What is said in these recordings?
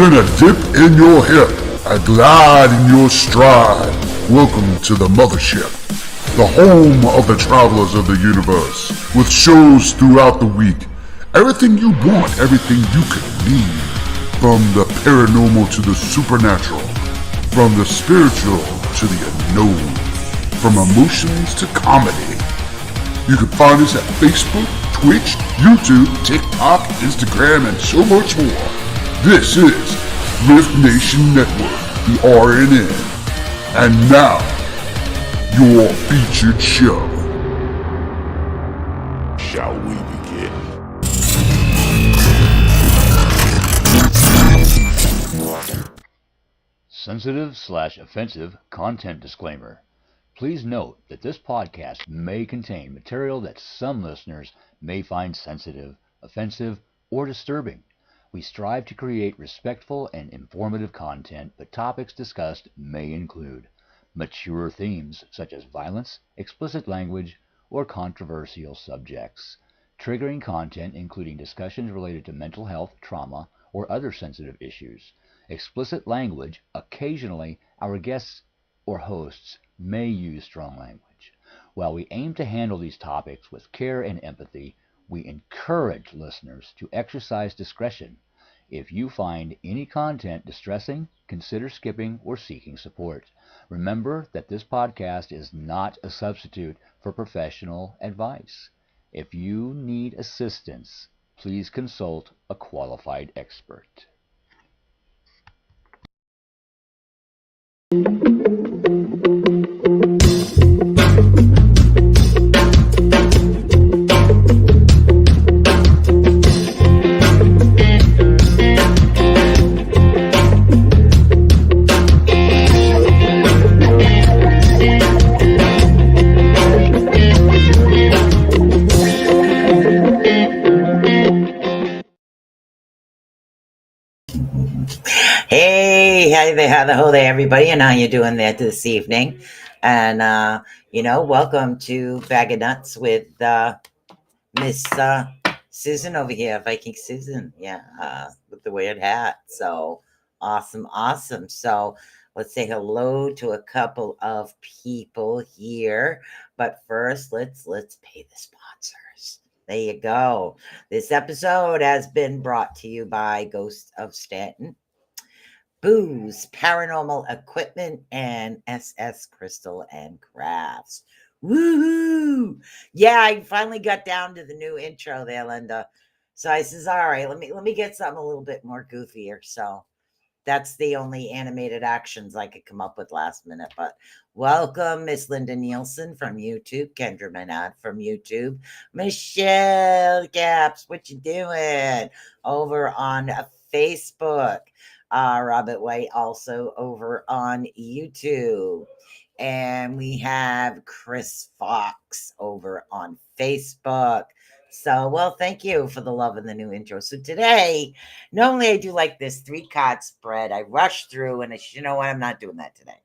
Learn a dip in your hip, a glide in your stride. Welcome to the mothership, the home of the travelers of the universe, with shows throughout the week. Everything you want, everything you could need. From the paranormal to the supernatural, from the spiritual to the unknown, from emotions to comedy. You can find us at Facebook, Twitch, YouTube, TikTok, Instagram, and so much more. This is Rift Nation Network, the RNN. And now, your featured show. Shall we begin? Sensitive/offensive content disclaimer. Please note that this podcast may contain material that some listeners may find sensitive, offensive, or disturbing. We strive to create respectful and informative content, but topics discussed may include mature themes such as violence, explicit language, or controversial subjects, triggering content including discussions related to mental health, trauma, or other sensitive issues, explicit language. Occasionally, our guests or hosts may use strong language. While we aim to handle these topics with care and empathy, we encourage listeners to exercise discretion. If you find any content distressing, consider skipping or seeking support. Remember that this podcast is not a substitute for professional advice. If you need assistance, please consult a qualified expert. Hey, how the everybody, and how you doing there this evening? And welcome to Bag of Nuts with Miss Susan over here, Viking Susan. With the weird hat. So awesome. So let's say hello to a couple of people here. But first, let's pay the sponsors. There you go. This episode has been brought to you by Ghost of Staunton, Booze, Paranormal Equipment, and SS Crystal and Crafts. Woohoo! Yeah, I finally got down to the new intro there, Linda. So I says, all right, let me get something a little bit more goofier. So that's the only animated actions I could come up with last minute. But welcome, Miss Linda Nielsen from YouTube, Kendra Menard from YouTube, Michelle Gaps, what you doing over on Facebook? Robert White also over on YouTube. And we have Chris Fox over on Facebook. So, well, thank you for the love and the new intro. So today, normally I do like this 3-card spread. I rush through and you know what? I'm not doing that today.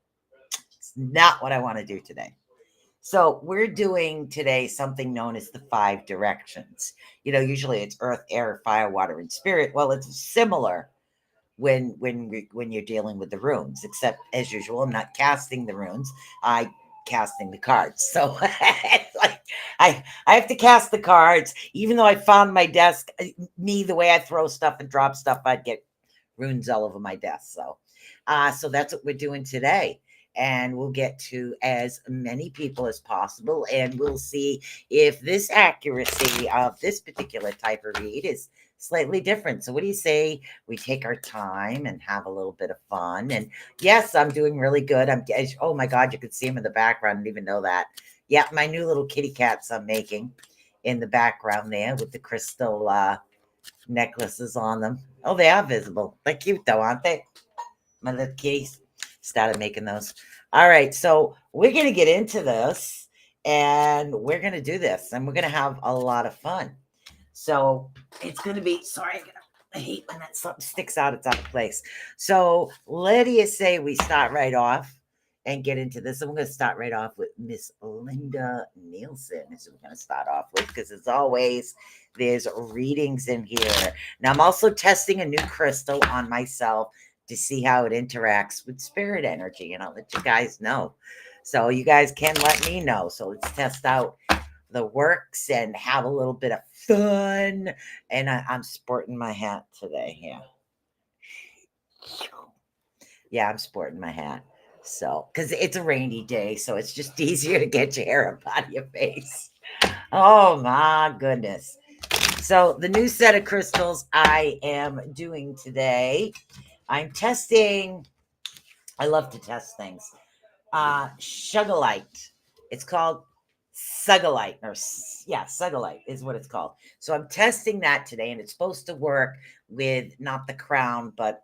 It's not what I want to do today. So we're doing today something known as the 5 directions. Usually it's earth, air, fire, water, and spirit. Well, it's similar when you're dealing with the runes, except as usual, I'm not casting the runes. I casting the cards. So like I have to cast the cards, even though I found my desk, the way I throw stuff and drop stuff, I'd get runes all over my desk. So that's what we're doing today. And we'll get to as many people as possible. And we'll see if this accuracy of this particular type of read is slightly different. So what do you say we take our time and have a little bit of fun? And yes, I'm doing really good. Oh my God, you could see him in the background. I didn't even know that. Yeah, my new little kitty cats I'm making in the background there with the crystal necklaces on them. Oh, they are visible. They're cute though, aren't they? My little kitties started making those. All right, so we're going to get into this and we're going to do this and we're going to have a lot of fun. So it's going to be, sorry, I hate when that something sticks out, it's out of place. So let us say we start right off and get into this. And we're going to start right off with Miss Linda Nielsen. This is what we're going to start off with, because as always, there's readings in here. Now, I'm also testing a new crystal on myself to see how it interacts with spirit energy, and I'll let you guys know. So you guys can let me know. So let's test out the works and have a little bit of fun. And I'm sporting my hat today. Yeah, I'm sporting my hat. So, because it's a rainy day, so it's just easier to get your hair up out of your face. Oh my goodness. So, the new set of crystals I am doing today, I'm testing. I love to test things. Sugarlight. It's called Sugarlight, or yeah, Sugarlight is what it's called. So I'm testing that today, and it's supposed to work with not the crown, but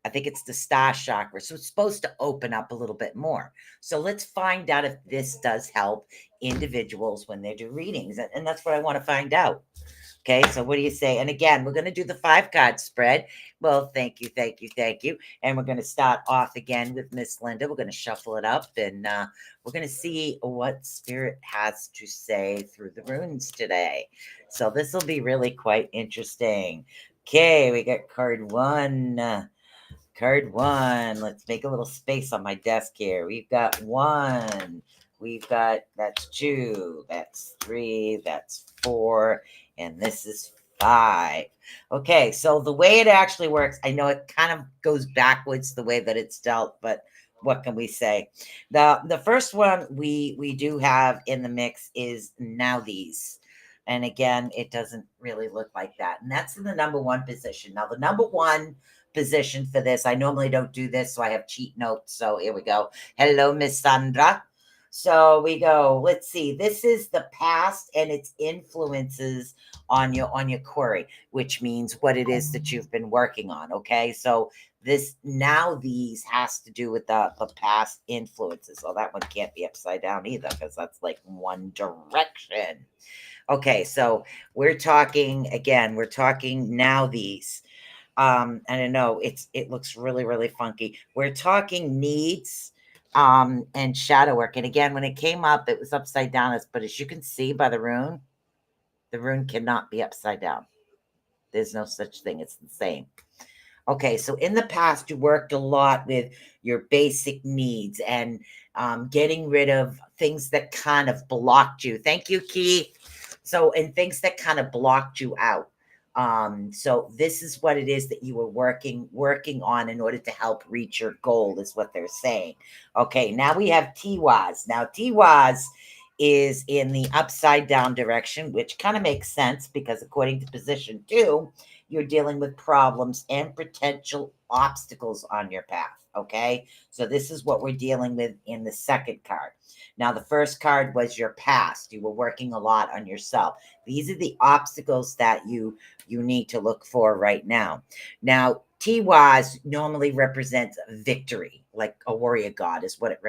I think it's the star chakra. So it's supposed to open up a little bit more. So let's find out if this does help individuals when they do readings, and that's what I want to find out. Okay, so what do you say? And again, we're going to do the 5 card spread. Well, thank you, thank you, thank you. And we're going to start off again with Miss Linda. We're going to shuffle it up, and we're going to see what Spirit has to say through the runes today. So this will be really quite interesting. Okay, we got card 1. Card 1. Let's make a little space on my desk here. We've got 1. We've got, that's 2. That's 3. That's 4. And this is 5. Okay, so the way it actually works, I know it kind of goes backwards the way that it's dealt, but what can we say? The first one we do have in the mix is Now These. And again, it doesn't really look like that. And that's in the number 1 position. Now, the number 1 position for this, I normally don't do this, so I have cheat notes. So here we go. Hello, Miss Sandra. So we go. Let's see. This is the past and its influences on your query, which means what it is that you've been working on. Okay, so this Now These has to do with the past influences. So that one can't be upside down either, because that's like one direction. Okay, so we're talking again. We're talking Now These. And I know it looks really, really funky. We're talking needs and shadow work. And again, when it came up, it was upside down. But as you can see by the rune cannot be upside down. There's no such thing. It's the same. Okay, so in the past, you worked a lot with your basic needs and getting rid of things that kind of blocked you. Thank you, Keith. So, and things that kind of blocked you out. So this is what it is that you were working on in order to help reach your goal, is what they're saying. Okay, now we have Tiwaz. Now Tiwaz is in the upside down direction, which kind of makes sense because according to position 2, you're dealing with problems and potential obstacles on your path. Okay, so this is what we're dealing with in the second card. Now, the first card was your past. You were working a lot on yourself. These are the obstacles that you need to look for right now. Now, Tiwaz normally represents victory, like a warrior god is what it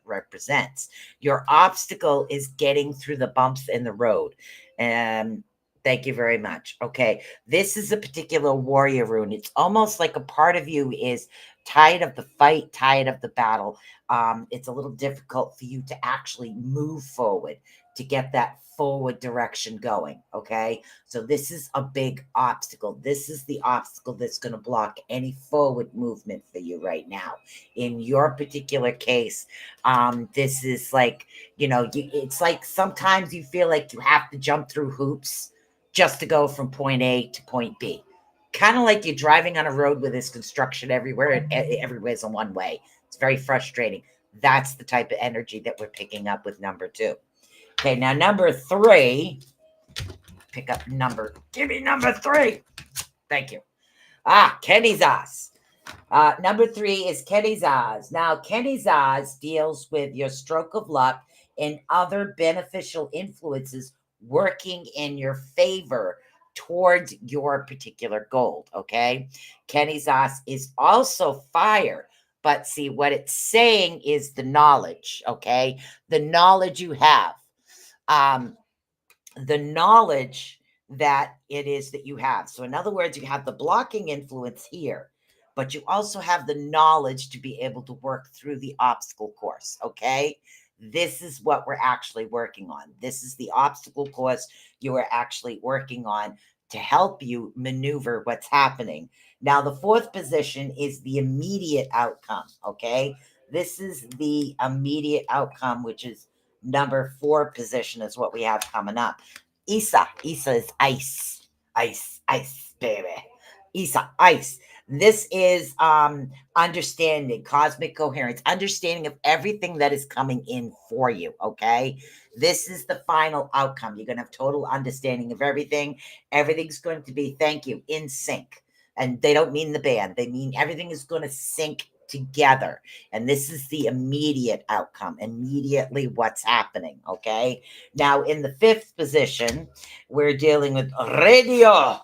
represents. Your obstacle is getting through the bumps in the road. And thank you very much. Okay, this is a particular warrior rune. It's almost like a part of you is tired of the fight, tired of the battle. It's a little difficult for you to actually move forward, to get that forward direction going. Okay, so this is a big obstacle. This is the obstacle that's going to block any forward movement for you right now. In your particular case, this is like, it's like sometimes you feel like you have to jump through hoops just to go from point A to point B. Kind of like you're driving on a road where there's construction everywhere and everywhere's in one way. It's very frustrating. That's the type of energy that we're picking up with number 2. Okay, now number 3. Give me number 3. Thank you. Kenny's Oz. Number 3 is Kenny's Oz. Now, Kenny's Oz deals with your stroke of luck and other beneficial influences working in your favor towards your particular goal. Okay, Kenny's Oz is also fire. But see, what it's saying is the knowledge. Okay, the knowledge you have. The knowledge that it is that you have. So in other words, you have the blocking influence here, but you also have the knowledge to be able to work through the obstacle course. Okay. This is what we're actually working on. This is the obstacle course you are actually working on to help you maneuver what's happening. Now, the fourth position is the immediate outcome. Okay. This is the immediate outcome, which is number 4 position, is what we have coming up. Isa is ice, ice, baby. Isa, ice. This is understanding, cosmic coherence, understanding of everything that is coming in for you. Okay. This is the final outcome. You're going to have total understanding of everything. Everything's going to be, thank you, in sync. And they don't mean the band, they mean everything is going to sync together. And this is the immediate outcome, immediately what's happening. Okay. Now, in the 5th position, we're dealing with radio.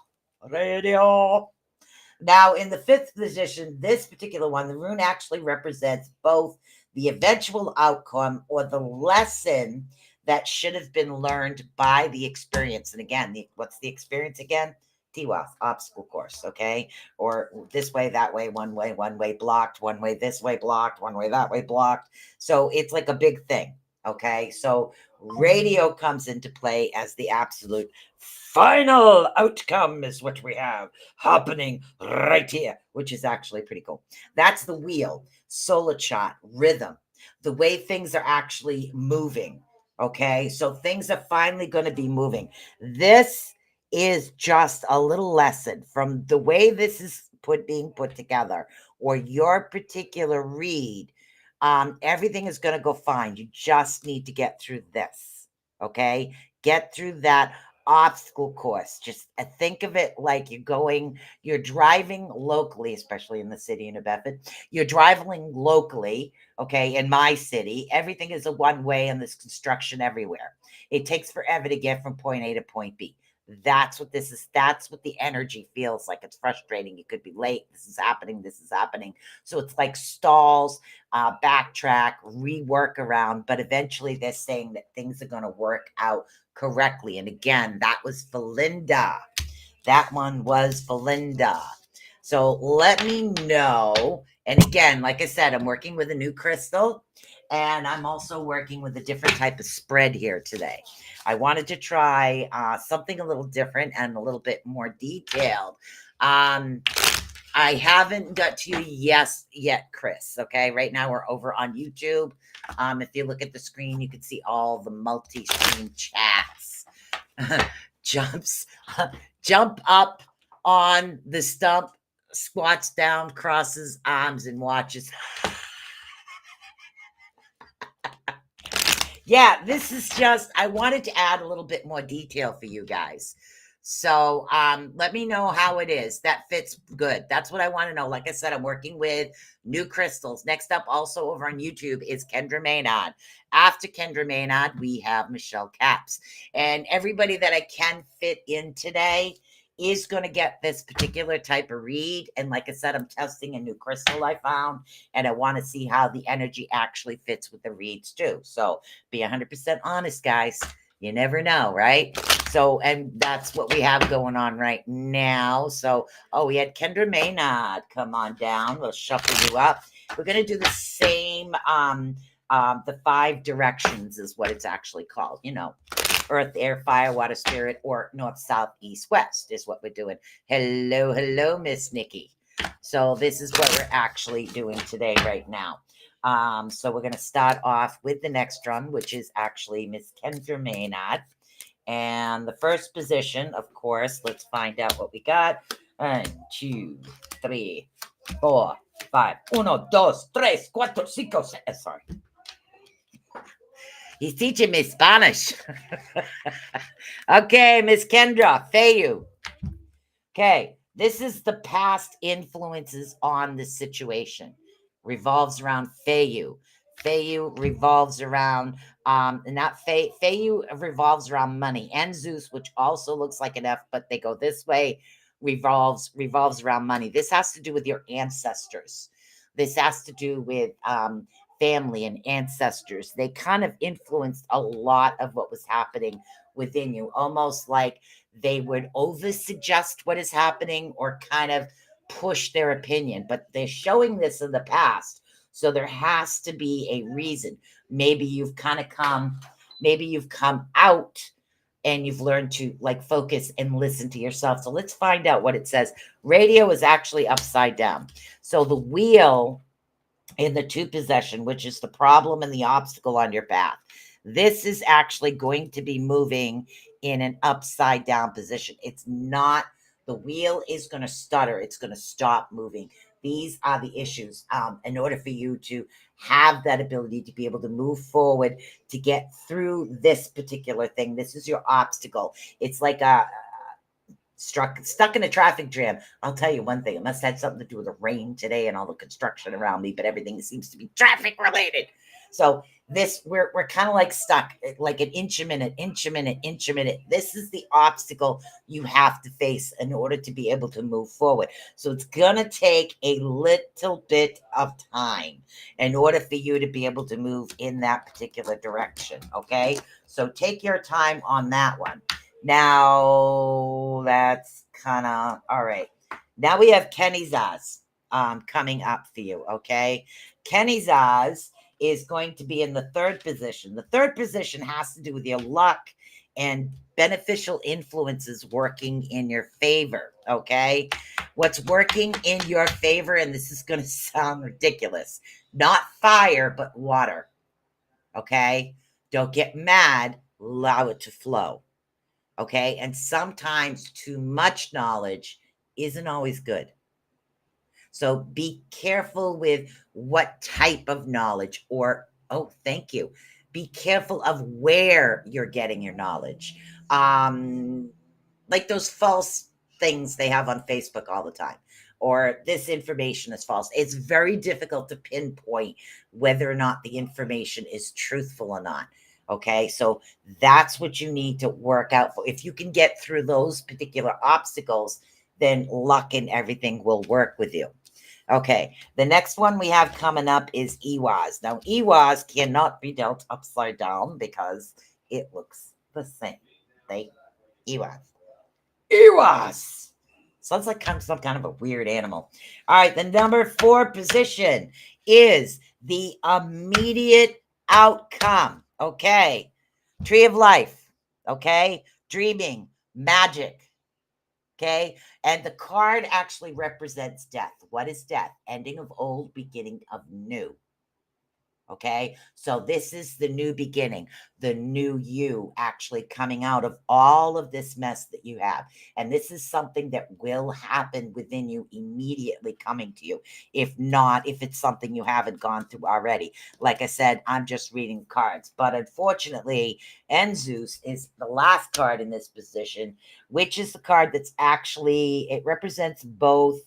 Now, in the 5th position, this particular one, the rune actually represents both the eventual outcome or the lesson that should have been learned by the experience. And again, what's the experience again? Tiwa, obstacle course, okay? Or this way, that way, one way blocked, one way this way blocked, one way that way blocked. So it's like a big thing, okay? So radio comes into play as the absolute final outcome is what we have happening right here, which is actually pretty cool. That's the wheel, solar chart, rhythm, the way things are actually moving. Okay, so things are finally going to be moving. This is just a little lesson from the way this is being put together, or your particular read. Everything is going to go fine. You just need to get through this. Okay, get through that obstacle course. Just think of it like you're driving locally, especially in the city of New Bedford. You're driving locally, okay, in my city. Everything is a one way and there's construction everywhere. It takes forever to get from point A to point B. That's what this is. That's what the energy feels like. It's frustrating. You could be late. This is happening. This is happening. So it's like stalls, backtrack, rework around. But eventually they're saying that things are going to work out correctly. And again, that was for Linda. That one was for Linda. So let me know. And again, like I said, I'm working with a new crystal, and I'm also working with a different type of spread here today. I wanted to try something a little different and a little bit more detailed. I haven't got to you yet, Chris. Okay, right now we're over on YouTube. If you look at the screen, you can see all the multi-screen chats. Jump up on the stump, squats down, crosses arms, and watches. Yeah, this is just, I wanted to add a little bit more detail for you guys. So let me know how it is. That fits good. That's what I want to know. Like I said, I'm working with new crystals. Next up, also over on YouTube, is Kendra Maynard. After Kendra Maynard, we have Michelle Capps. And everybody that I can fit in today is going to get this particular type of read. And like I said, I'm testing a new crystal I found, and I want to see how the energy actually fits with the reads too. So be 100% honest, guys. You never know, right? So, and that's what we have going on right now. So, we had Kendra Maynard come on down. We'll shuffle you up. We're going to do the same, the 5 directions is what it's actually called. You know, earth, air, fire, water, spirit, or north, south, east, west is what we're doing. Hello, Miss Nikki. So this is what we're actually doing today right now. So we're going to start off with the next one, which is actually Miss Kendra Maynard. And the first position, of course, let's find out what we got. 1, 2, 3, 4, 5. 1, 2, 3, 4, 5, 6. Sorry. He's teaching me Spanish. Okay, Miss Kendra, Fayu. Okay, this is the past influences on the situation. Revolves around Fayu. Fayu revolves around Fayu revolves around money. And Zeus, which also looks like an F, but they go this way, revolves around money. This has to do with your ancestors. This has to do with family and ancestors. They kind of influenced a lot of what was happening within you, almost like they would over suggest what is happening, or kind of push their opinion, but they're showing this in the past. So there has to be a reason. Maybe you've come out and you've learned to like focus and listen to yourself. So let's find out what it says. Radio is actually upside down. So the wheel in the two possession, which is the problem and the obstacle on your path, this is actually going to be moving in an upside down position. It's not, the wheel is going to stutter. It's going to stop moving. These are the issues. In order for you to have that ability to be able to move forward, to get through this particular thing, this is your obstacle. It's like a stuck in a traffic jam. I'll tell you one thing. It must have had something to do with the rain today and all the construction around me, but everything seems to be traffic related. So this, we're kind of like stuck, like an inch a minute. This is the obstacle you have to face in order to be able to move forward. So it's going to take a little bit of time in order for you to be able to move in that particular direction. Okay. So take your time on that one. Now that's kind of all right. Now we have Kenny Zaz coming up for you. Okay. Kenny Zaz is going to be in the third position. The third position has to do with your luck and beneficial influences working in your favor. Okay. What's working in your favor, and this is going to sound ridiculous, not fire, but water. Okay. Don't get mad. Allow it to flow. Okay. And sometimes too much knowledge isn't always good. So be careful with what type of knowledge, or, oh, thank you. Be careful of where you're getting your knowledge. Like those false things they have on Facebook all the time, or this information is false. It's very difficult to pinpoint whether or not the information is truthful or not. Okay. So that's what you need to work out for. If you can get through those particular obstacles, then luck and everything will work with you. Okay, the next one we have coming up is Ewaz. Now, Ewaz cannot be dealt upside down because it looks the same. Ewaz. Sounds like some kind of a weird animal. All right, the number 4 position is the immediate outcome. Okay, Tree of Life. Okay, dreaming, magic. Okay. And the card actually represents death. What is death? Ending of old, beginning of new. Okay. So this is the new beginning, the new you actually coming out of all of this mess that you have. And this is something that will happen within you immediately coming to you. If not, if it's something you haven't gone through already. Like I said, I'm just reading cards, but unfortunately, Enzeus is the last card in this position, which is the card that's actually, it represents both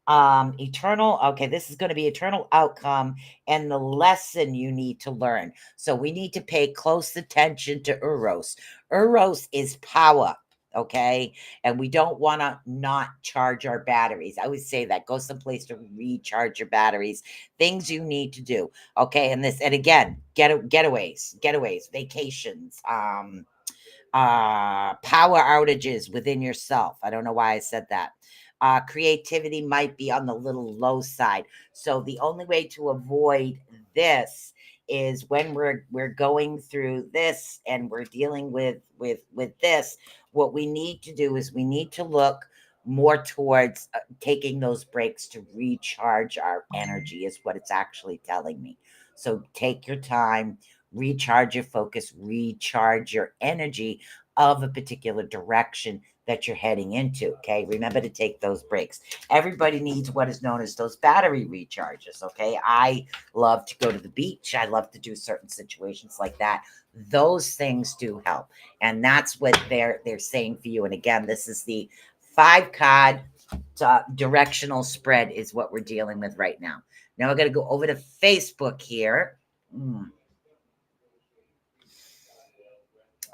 eternal. Okay, this is going to be eternal outcome and the lesson you need to learn. So we need to pay close attention to Uros. Uros is power. Okay, and we don't want to not charge our batteries. I always say that, go someplace to recharge your batteries, things you need to do. Okay, and this, and again, getaways, vacations, power outages within yourself. I don't know why I said that. Creativity might be on the little low side. So the only way to avoid this is when we're going through this and we're dealing with this, what we need to do is we need to look more towards taking those breaks to recharge our energy, is what it's actually telling me. So take your time, recharge your focus, recharge your energy of a particular direction that you're heading into. Okay. Remember to take those breaks. Everybody needs what is known as those battery recharges. Okay. I love to go to the beach. I love to do certain situations like that. Those things do help. And that's what they're saying for you. And again, this is the 5-card directional spread is what we're dealing with right now. Now we're going to go over to Facebook here.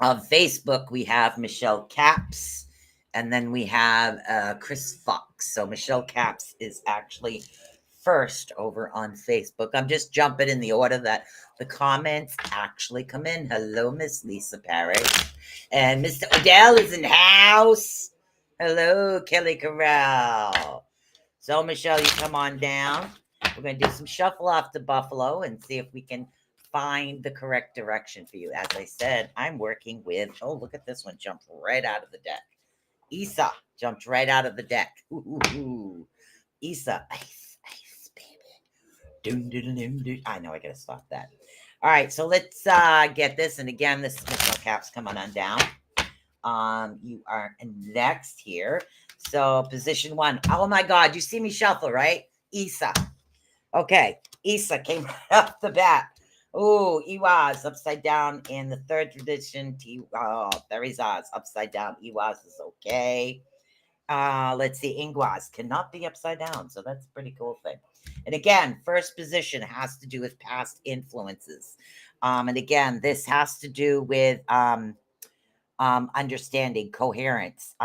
On Facebook, we have Michelle Caps, and then we have Chris Fox. So Michelle Caps is actually first over on Facebook. I'm just jumping in the order that the comments actually come in. Hello, Miss Lisa Parrish. And Mr. Odell is in house. Hello, Kelly Corral. So, Michelle, you come on down. We're going to do some shuffle off the buffalo and see if we can find the correct direction for you. As I said, I'm working with, oh, look at this one, jumped right out of the deck. Isa jumped right out of the deck. Ooh. Isa, ice, baby. Dun, dun, dun, dun. I know I got to stop that. All right, so let's get this. And again, this is Michelle Caps. Come on down. You are next here. So position 1. Oh my God, you see me shuffle, right? Isa. Okay, Isa came right off the bat. Oh, Iwaz upside down in the third tradition. Oh, there is Oz upside down. Iwaz is okay. Let's see. Ingwaz cannot be upside down, so that's a pretty cool thing. And again, first position has to do with past influences. And again, this has to do with understanding, coherence.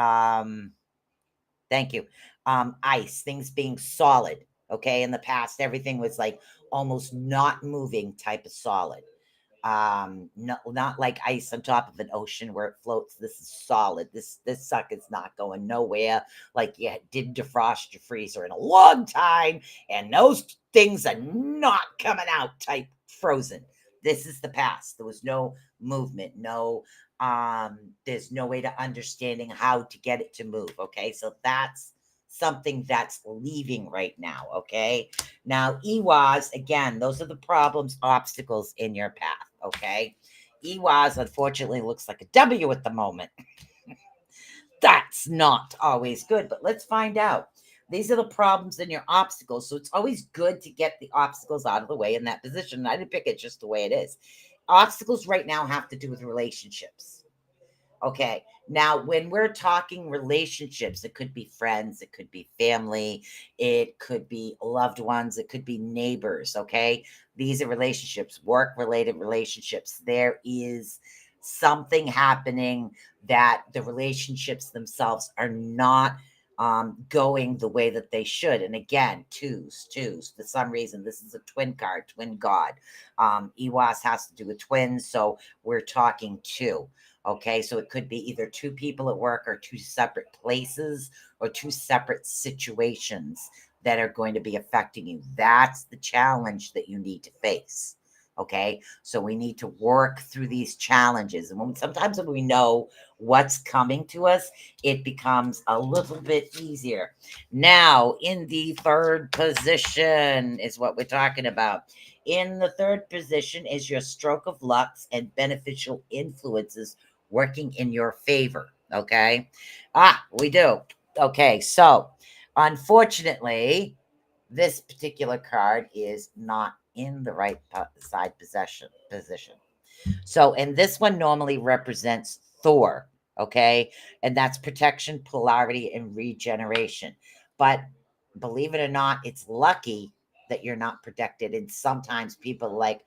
Thank you. Ice, things being solid. Okay, in the past, everything was like almost not moving type of solid. No, not like ice on top of an ocean where it floats. This is solid. This sucker's not going nowhere. Like you didn't defrost your freezer in a long time, and those things are not coming out type frozen. This is the past. There was no movement, there's no way to understanding how to get it to move. Okay, so that's something that's leaving right now. Okay, now Iwas, again, those are the problems, obstacles in your path. Okay, Iwas unfortunately looks like a W at the moment. That's not always good, but let's find out. These are the problems and your obstacles. So it's always good to get the obstacles out of the way in that position. And I didn't pick it just the way it is. Obstacles right now have to do with relationships. Okay. Now, when we're talking relationships, it could be friends, it could be family, it could be loved ones, it could be neighbors. Okay. These are relationships, work related relationships. There is something happening that the relationships themselves are not going the way that they should. And again, twos. For some reason, this is a twin card, twin god. Iwas has to do with twins. So we're talking two. Okay, so it could be either two people at work or two separate places or two separate situations that are going to be affecting you. That's the challenge that you need to face. Okay, so we need to work through these challenges. And sometimes when we know what's coming to us, it becomes a little bit easier. Now, in the third position is what we're talking about. In the third position is your stroke of luck and beneficial influences working in your favor. Okay. We do. Okay. So, unfortunately, this particular card is not in the right side position. So, and this one normally represents Thor. Okay. And that's protection, polarity, and regeneration. But believe it or not, it's lucky that you're not protected. And sometimes people like,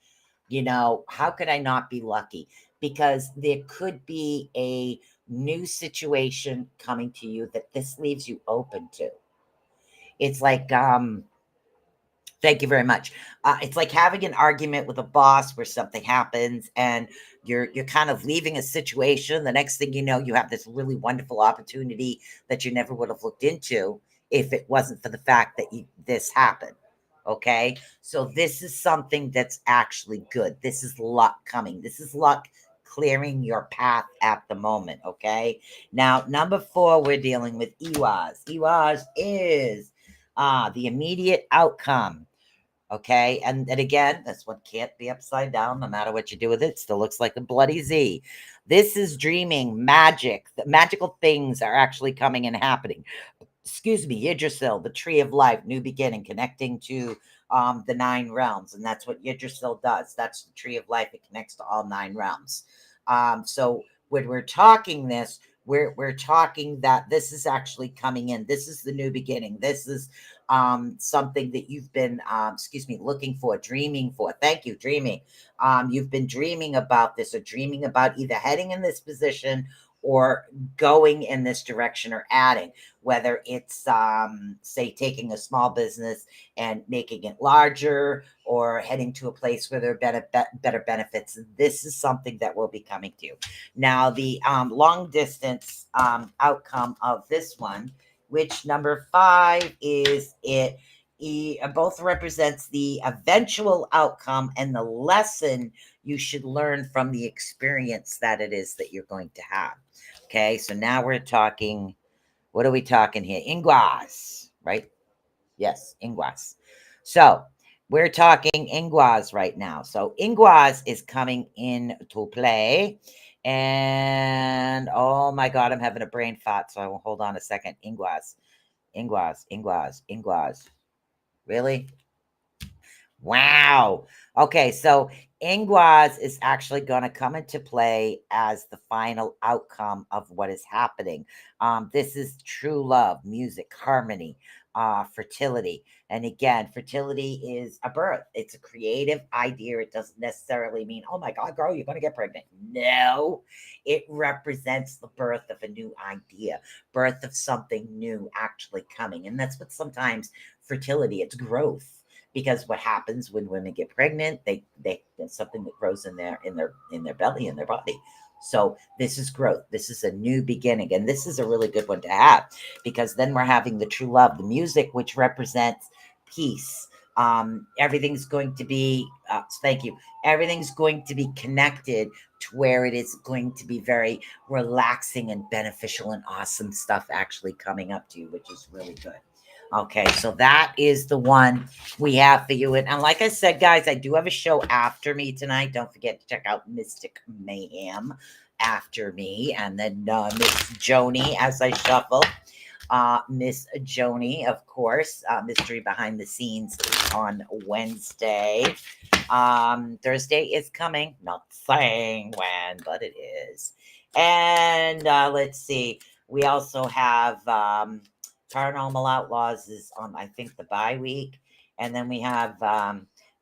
how could I not be lucky? Because there could be a new situation coming to you that this leaves you open to. It's like, thank you very much. It's like having an argument with a boss where something happens and you're kind of leaving a situation. The next thing you know, you have this really wonderful opportunity that you never would have looked into if it wasn't for the fact that this happened. Okay, so this is something that's actually good. This is luck coming. This is luck clearing your path at the moment. Okay, now number 4, we're dealing with Iwas. Iwas is the immediate outcome. Okay, and again, this one can't be upside down. No matter what you do with it, still looks like a bloody Z. This is dreaming, magic. The magical things are actually coming and happening. Excuse me, Yggdrasil, the tree of life, new beginning, connecting to the 9 realms, and that's what Yggdrasil does. That's the tree of life. It connects to all 9 realms. So when we're talking this, we're talking that this is actually coming in. This is the new beginning. This is something that you've been, looking for, dreaming for. Thank you, dreaming. You've been dreaming about this or dreaming about either heading in this position or going in this direction or adding, whether it's, say, taking a small business and making it larger or heading to a place where there are better benefits. This is something that will be coming to you. Now, the long distance outcome of this one which number 5 is it. Both represents the eventual outcome and the lesson you should learn from the experience that it is that you're going to have. Okay, so now we're talking, what are we talking here? Inguas, right? Yes, Inguas. So we're talking Inguas right now. So Inguas is coming into play. And oh my God, I'm having a brain fart. So I will hold on a second. Inguas, Inguas, Inguas, Inguas. Really? Wow. Okay, so Inguas is actually going to come into play as the final outcome of what is happening. This is true love, music, harmony, fertility. And again, fertility is a birth. It's a creative idea. It doesn't necessarily mean, oh my God, girl, you're going to get pregnant. No, it represents the birth of a new idea, birth of something new actually coming. And that's what sometimes fertility, it's growth, because what happens when women get pregnant, they there's something that grows in their belly, in their body. So this is growth, this is a new beginning, and this is a really good one to have, because then we're having the true love, the music, which represents peace. Everything's going to be thank you, everything's going to be connected to where it is going to be very relaxing and beneficial and awesome stuff actually coming up to you, which is really good. Okay, so that is the one we have for you. And like I said, guys, I do have a show after me tonight. Don't forget to check out Mystic Mayhem after me. And then Miss Joni as I shuffle. Miss Joni, of course, Mystery Behind the Scenes on Wednesday. Thursday is coming. Not saying when, but it is. And let's see. We also have Paranormal Outlaws is on, I think, the bye week. And then we have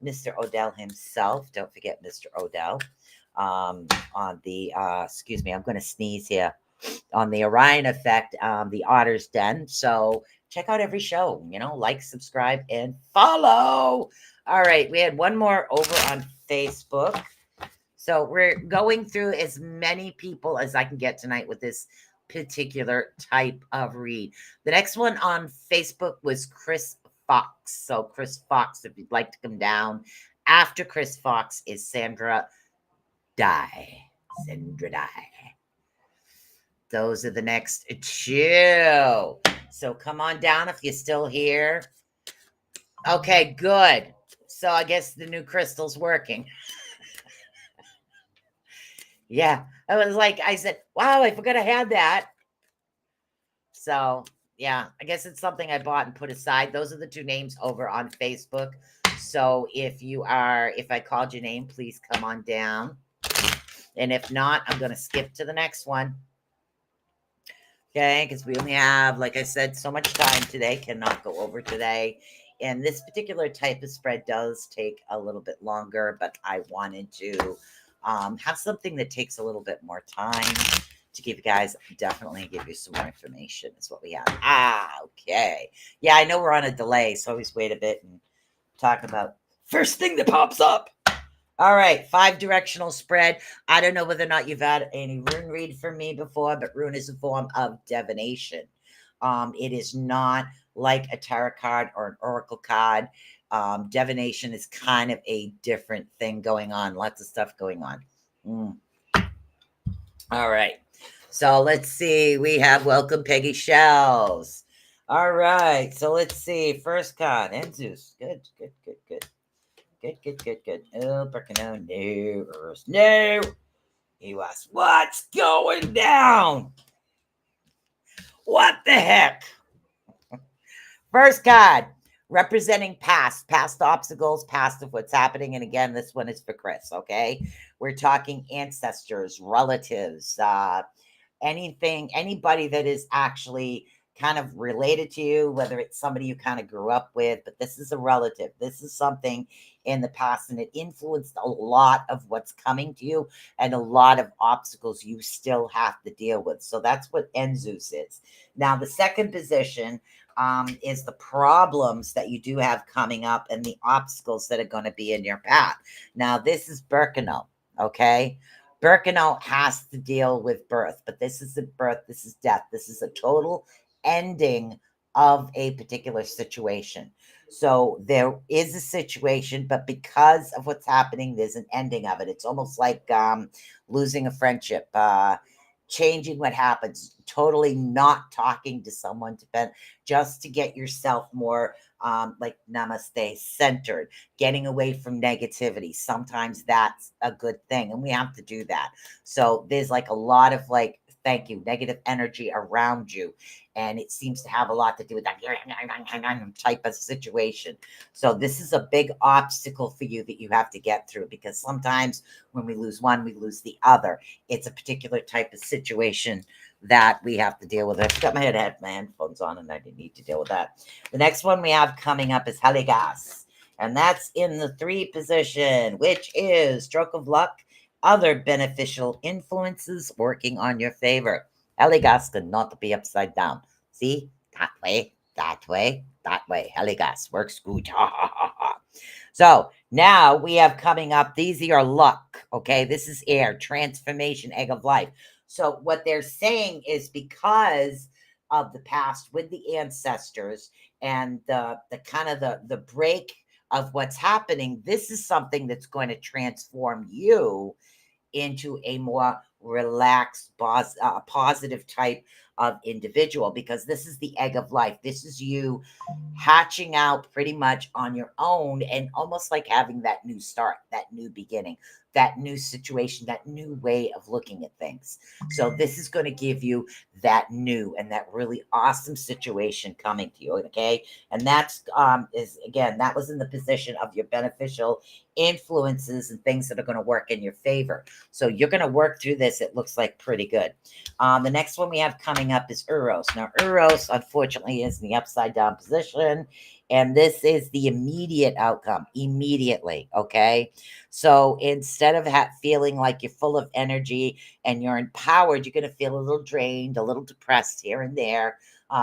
Mr. Odell himself. Don't forget Mr. Odell on the, excuse me, I'm going to sneeze here, on the Orion Effect, the Otter's Den. So check out every show, like, subscribe, and follow. All right, we had one more over on Facebook. So we're going through as many people as I can get tonight with this particular type of read. The next one on Facebook was Chris Fox. So Chris Fox, if you'd like to come down. After Chris Fox is Sandra Dye. Sandra Dye. Those are the next two. So come on down if you're still here. Okay, good. So I guess the new crystal's working. Yeah, I was like, I said, wow, I forgot I had that. So yeah, I guess it's something I bought and put aside. Those are the two names over on Facebook. So if I called your name, please come on down. And if not, I'm going to skip to the next one. Okay, because we only have, like I said, so much time today, cannot go over today. And this particular type of spread does take a little bit longer, but I wanted to have something that takes a little bit more time to give you guys, definitely give you some more information is what we have. Okay. Yeah, I know we're on a delay, so always wait a bit and talk about first thing that pops up. All right, 5-directional spread. I don't know whether or not you've had any rune read from me before, but rune is a form of divination. It is not like a tarot card or an oracle card. Divination is kind of a different thing going on. Lots of stuff going on. All right. So let's see. We have welcome Peggy Shells. All right. So let's see. First card. Enzus. Good. Good. Oh, Burkino. No. He was. What's going down? What the heck? First card. Representing past obstacles, past of what's happening. And again, this one is for Chris. Okay. We're talking ancestors, relatives, anybody that is actually kind of related to you, whether it's somebody you kind of grew up with, but this is a relative. This is something in the past, and it influenced a lot of what's coming to you and a lot of obstacles you still have to deal with. So that's what Enzus is. Now, the second position is the problems that you do have coming up and the obstacles that are going to be in your path. Now, this is Birkenau, okay? Birkenau has to deal with birth, but this isn't birth, this is death. This is a total ending of a particular situation. So there is a situation, but because of what's happening, there's an ending of it. It's almost like losing a friendship, changing what happens, totally not talking to someone just to get yourself more like namaste centered, getting away from negativity. Sometimes that's a good thing, and we have to do that. So there's like a lot of like, thank you, negative energy around you, and it seems to have a lot to do with that type of situation. So this is a big obstacle for you that you have to get through, because sometimes when we lose one, we lose the other. It's a particular type of situation that we have to deal with. I got my headphones on, and I didn't need to deal with that. The next one we have coming up is Heligas, and that's in the 3 position, which is stroke of luck, other beneficial influences working on your favor. Heligas cannot be upside down. See? That way, that way, that way. Heligas works good. So now we have coming up, these are your luck. Okay, this is air, transformation, egg of life. So what they're saying is, because of the past with the ancestors and the kind of the break of what's happening, this is something that's going to transform you into a more relaxed, positive type of individual, because this is the egg of life. This is you hatching out pretty much on your own, and almost like having that new start, that new beginning, that new situation, that new way of looking at things. So this is going to give you that new and that really awesome situation coming to you. Okay. And that's is again, that was in the position of your beneficial influences and things that are going to work in your favor. So you're going to work through this. It looks like pretty good. The next one we have coming up is Uros. Now, Uros, unfortunately, is in the upside down position, and this is the immediate outcome, immediately, okay? So instead of feeling like you're full of energy and you're empowered, you're going to feel a little drained, a little depressed here and there.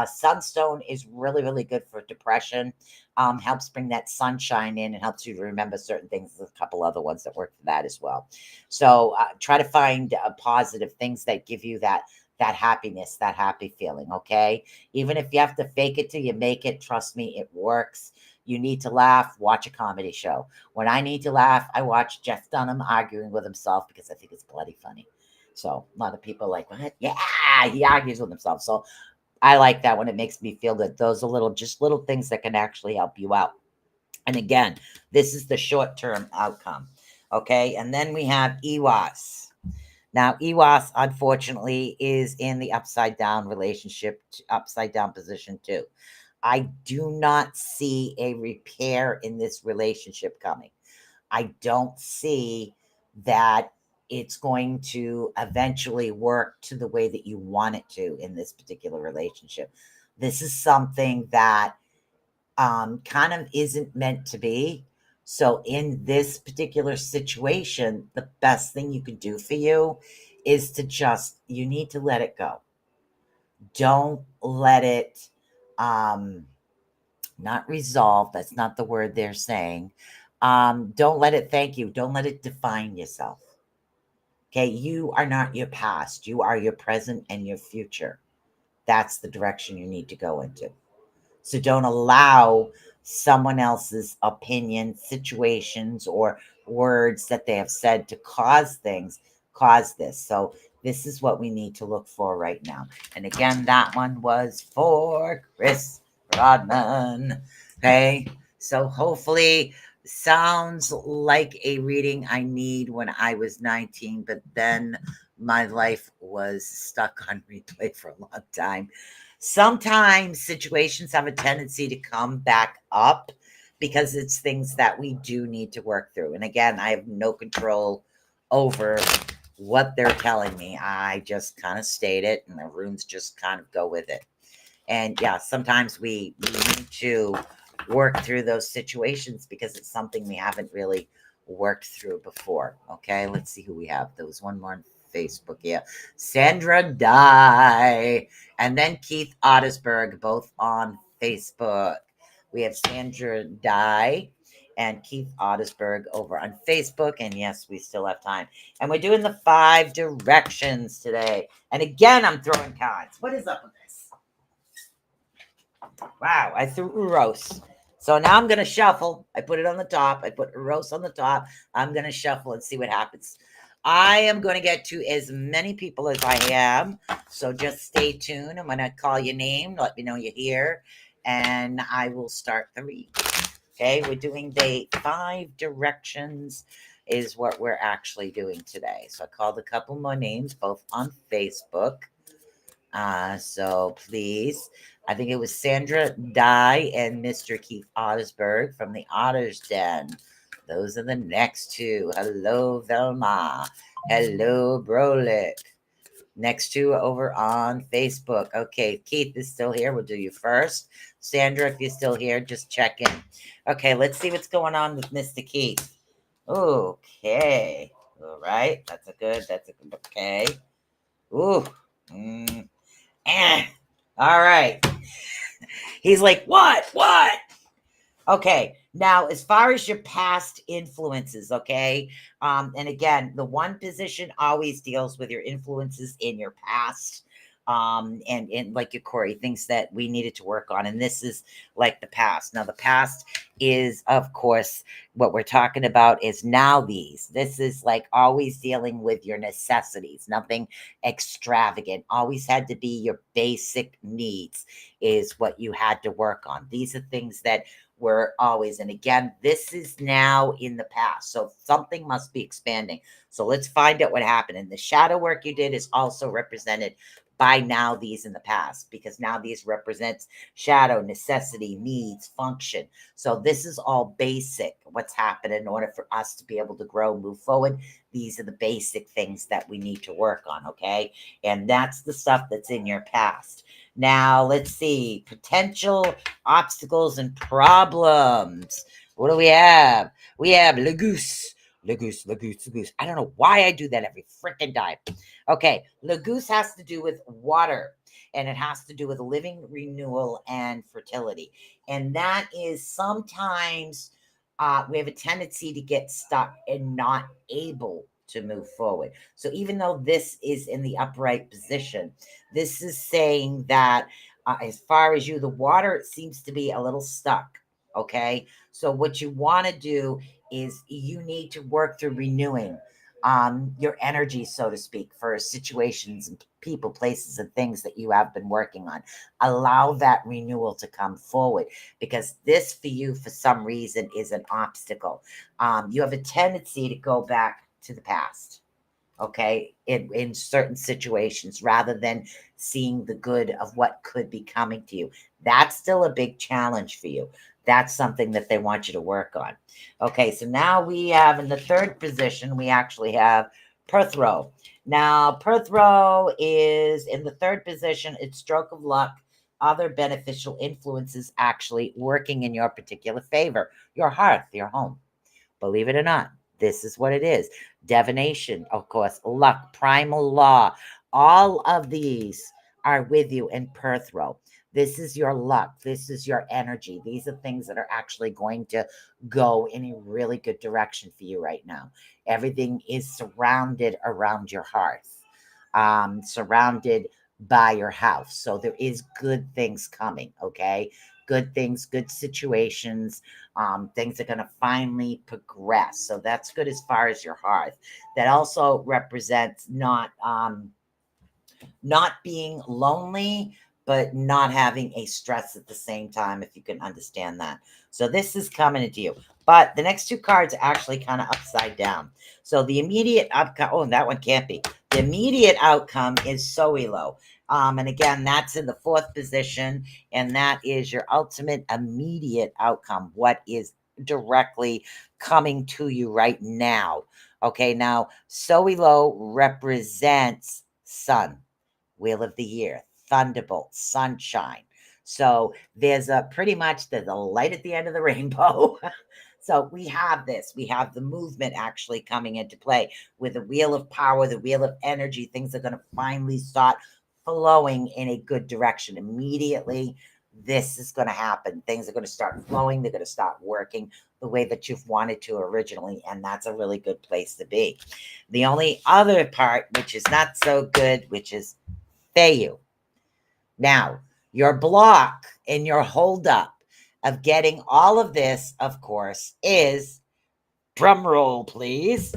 Sunstone is really, really good for depression. Helps bring that sunshine in and helps you to remember certain things. There's a couple other ones that work for that as well. So try to find positive things that give you that happiness, that happy feeling. Okay, even if you have to fake it till you make it, trust me, it works. You need to laugh, watch a comedy show. When I need to laugh, I watch Jeff Dunham arguing with himself, because I think it's bloody funny. So a lot of people are like, what? Yeah, he argues with himself. So I like that when it makes me feel good. Those are little things that can actually help you out. And again, this is the short-term outcome. Okay. And then we have EWAS. Now, EWAS, unfortunately, is in the upside down relationship, upside down position too. I do not see a repair in this relationship coming. I don't see that it's going to eventually work to the way that you want it to in this particular relationship. This is something that kind of isn't meant to be. So, in this particular situation, the best thing you can do for you is you need to let it go. Don't let it, not resolve. That's not the word they're saying. Don't let it thank you. Don't let it define yourself. Okay. You are not your past. You are your present and your future. That's the direction you need to go into. So don't allow someone else's opinion, situations, or words that they have said to cause this. So this is what we need to look for right now. And again, that one was for Chris Rodman. Okay. So hopefully sounds like a reading I need when I was 19, but then my life was stuck on replay for a long time. Sometimes situations have a tendency to come back up because it's things that we do need to work through. And again, I have no control over what they're telling me. I just kind of state it, and the runes just kind of go with it. And yeah, sometimes we need to work through those situations because it's something we haven't really worked through before. Okay, let's see who we have. There was one more on Facebook. Yeah, Sandra Dye, and then Keith Ottersberg, both on Facebook. We have Sandra Dye and Keith Ottersberg over on Facebook. And yes, we still have time. And we're doing the 5 directions today. And again, I'm throwing cards. What is up with this? Wow, I threw Uros. So now I'm going to shuffle. I put it on the top. I put Uros on the top. I'm going to shuffle and see what happens. I am going to get to as many people as I am. So just stay tuned. I'm going to call your name. Let me know you're here. And I will start the read. Okay, we're doing the 5 directions is what we're actually doing today. So I called a couple more names, both on Facebook. So please, I think it was Sandra Dye and Mr. Keith Ottersberg from the Otter's Den. Those are the next two. Hello, Velma. Hello, Brolick. Next two over on Facebook. Okay, Keith is still here. We'll do you first. Sandra, if you're still here, just check in. Okay, let's see what's going on with Mr. Keith. Okay. All right. That's a good. Okay. Ooh. All right. He's like, what? What? Okay. Now, as far as your past influences, okay. And again, the 1 position always deals with your influences in your past. And like your Corey, things that we needed to work on. And this is like the past. Now, the past is, of course, what we're talking about is now these. This is like always dealing with your necessities, nothing extravagant. Always had to be your basic needs is what you had to work on. These are things that were always, and again, this is now in the past. So something must be expanding. So let's find out what happened. And the shadow work you did is also represented by now these in the past, because now these represents shadow, necessity, needs, function. So this is all basic, what's happened in order for us to be able to grow, move forward. These are the basic things that we need to work on, okay? And that's the stuff that's in your past. Now, let's see. Potential obstacles and problems. What do we have? We have Lagoose. Lagoose. I don't know why I do that every freaking time. Okay, Lagoose has to do with water, and it has to do with living, renewal, and fertility. And that is sometimes we have a tendency to get stuck and not able to move forward. So even though this is in the upright position, this is saying that as far as you, the water seems to be a little stuck. Okay. So what you want to do is you need to work through renewing your energy, so to speak, for situations and people, places, and things that you have been working on. Allow that renewal to come forward, because this for you, for some reason, is an obstacle. You have a tendency to go back to the past, okay, in certain situations, rather than seeing the good of what could be coming to you. That's still a big challenge for you. That's something that they want you to work on. Okay, so now we have in the 3rd position, we actually have Perthrow. Now, Perthrow is in the 3rd position. It's stroke of luck, other beneficial influences actually working in your particular favor, your hearth, your home. Believe it or not, this is what it is. Divination, of course, luck, primal law. All of these are with you in Perthrow. This is your luck. This is your energy. These are things that are actually going to go in a really good direction for you right now. Everything is surrounded around your hearth, surrounded by your house. So there is good things coming, okay? Good things, good situations. Things are going to finally progress. So that's good as far as your hearth. That also represents not being lonely, but not having a stress at the same time, if you can understand that. So this is coming into you. But the next 2 cards are actually kind of upside down. So the immediate outcome, oh, that one can't be. The immediate outcome is Soilo. And again, that's in the 4th position, and that is your ultimate immediate outcome. What is directly coming to you right now? Okay, now Soilo represents sun. Wheel of the Year, Thunderbolt, Sunshine. So there's there's a light at the end of the rainbow. So we have this. We have the movement actually coming into play with the wheel of power, the wheel of energy. Things are going to finally start flowing in a good direction immediately. This is going to happen. Things are going to start flowing. They're going to start working the way that you've wanted to originally. And that's a really good place to be. The only other part, which is not so good, which is Fayu. Now, Your block and your holdup of getting all of this, of course, is, drum roll, please.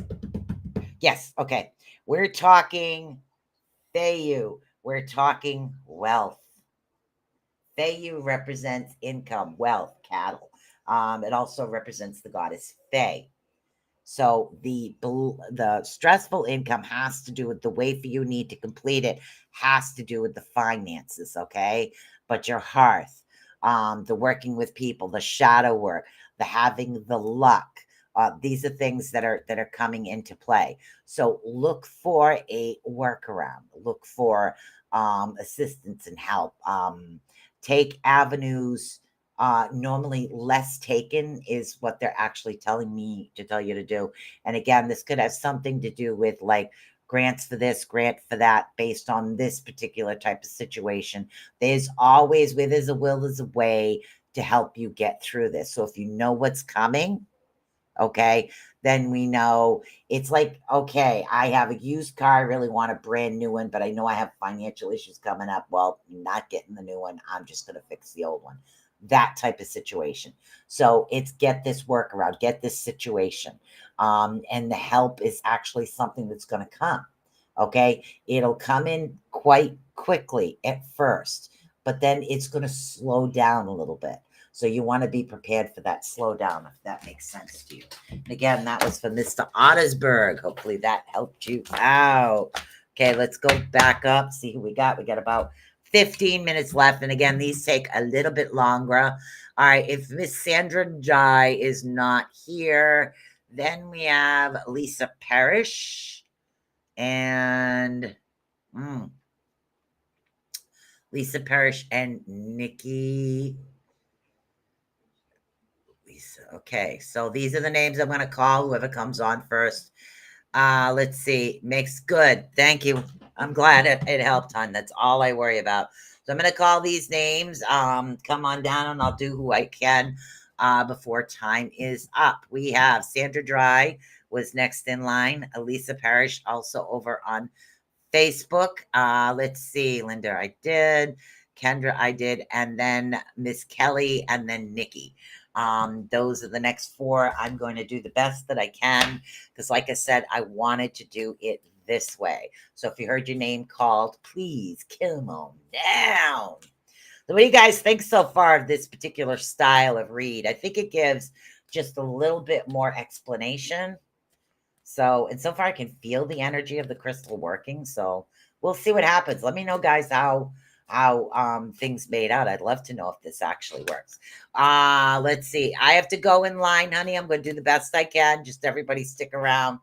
Yes, okay. We're talking Feiyu. We're talking wealth. Feiyu represents income, wealth, cattle. It also represents the goddess Fei. So the stressful income has to do with the way for you need to complete it, has to do with the finances, okay? But your hearth, the working with people, the shadow work, the having the luck, these are things that are coming into play. So look for a workaround. Look for assistance and help. Take avenues normally less taken is what they're actually telling me to tell you to do. And again, this could have something to do with like grants for this, grant for that, based on this particular type of situation. There's always, where there's a will, there's a way to help you get through this. So if you know what's coming, okay, then we know. It's like, okay, I have a used car, I really want a brand new one, but I know I have financial issues coming up. Well, not getting the new one, I'm just going to fix the old one. That type of situation. So it's get this workaround, get this situation. And the help is actually something that's going to come. Okay, it'll come in quite quickly at first, but then it's going to slow down a little bit. So you want to be prepared for that slowdown, if that makes sense to you. And again, that was from Mr. Ottersberg. Hopefully that helped you out. Okay, let's go back up, see who we got. We got about 15 minutes left. And again, these take a little bit longer. All right, if Miss Sandra Jai is not here, then we have Lisa Parrish and Lisa Parrish and Nikki. Lisa. Okay, so these are the names I'm going to call, whoever comes on first. Let's see. Makes good. Thank you. I'm glad it helped, hon. That's all I worry about. So I'm going to call these names. Come on down and I'll do who I can before time is up. We have Sandra Dry was next in line. Elisa Parrish also over on Facebook. Let's see. Linda, I did. Kendra, I did. And then Miss Kelly and then Nikki. Those are the next four. I'm going to do the best that I can because, like I said, I wanted to do it this way. So if you heard your name called, please come on down. So what do you guys think so far of this particular style of read? I think it gives just a little bit more explanation. So, and so far I can feel the energy of the crystal working. So we'll see what happens. Let me know, guys, how things made out. I'd love to know if this actually works. Let's see. I have to go in line, honey. I'm going to do the best I can. Just everybody stick around